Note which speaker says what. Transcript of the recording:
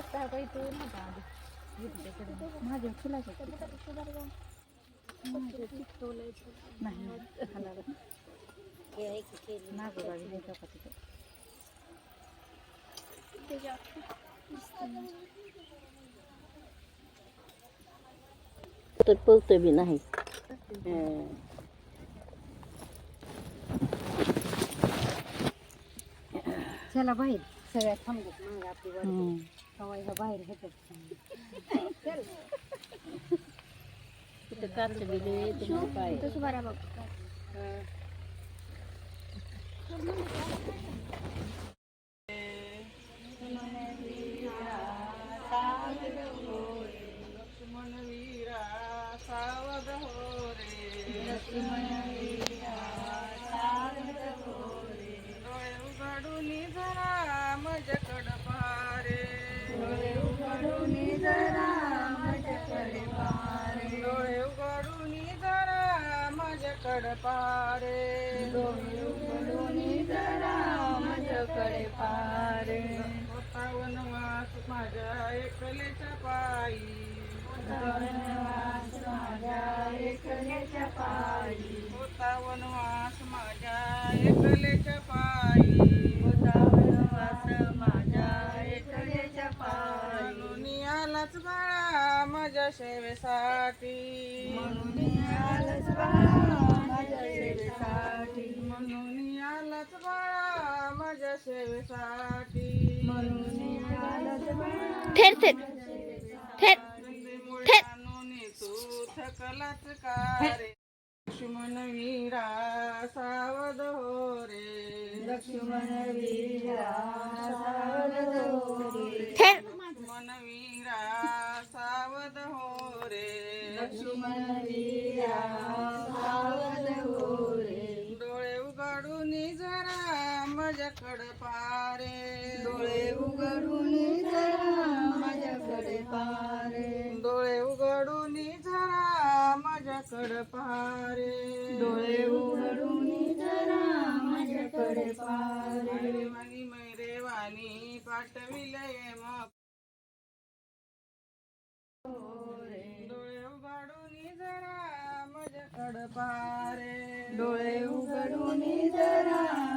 Speaker 1: रस्ता काही तो नव्हता आधी माझ्या फुलाच्या नाही नागोबाई का तिथं
Speaker 2: तर पोहत बी नाही
Speaker 1: चला बाहेर सगळ्या थांबत मग आपली वाट हवाई बाहेर होतात
Speaker 2: तिथं काच गेले तुम्हाला पाय
Speaker 1: तसं बरा बघ
Speaker 3: लक्ष्मण वीरा सावध हो रे लक्ष्मण वीरा सावध हो रे डोळे उघडून जरा माझ्याकड पहारे डोळे उघडून जरा माझ्याकडे पहारे डोळे उघडून जरा माझ्याकड पहारे डोळे उघडून जरा माझ्याकडे पहारे होता वनवास माझ्या एकलेच्या पायी वनवास माझ्या एकलेच्या पायी होता वनवास माझ्या एकलेच्या पायी होता वनवास माझ्या एकलेच्या पायी म्हणून आलाच बाळा माझ्या सेवेसाठी म्हणून आलाच बाळा माझ्या सेवेसाठी म्हणून आलाच बाळा माझ्या सेवेसाठी म्हणून आलाच बाळा
Speaker 2: थेट थेट थेट थेट
Speaker 3: तू थकलाच का रे लक्ष्मण वीरा सावध हो रे लक्ष्मण वीरा सावध हो रे
Speaker 2: थेट
Speaker 3: लक्ष्मण वीरा सावध हो रे लक्ष्मण वीरा सावध हो रे डोळे उघडून जरा माझ्याकडे पारे डोळे उघडून जरा माझ्याकडे पारे डोळे उघडून जरा माझ्याकडे पारे डोळे उघडून जरा माझ्याकडे पारे वाणी मैरे वाणी पाठविले मग डोळे उघडून जरा माझ्याकडे पारे डोळे उघडून जरा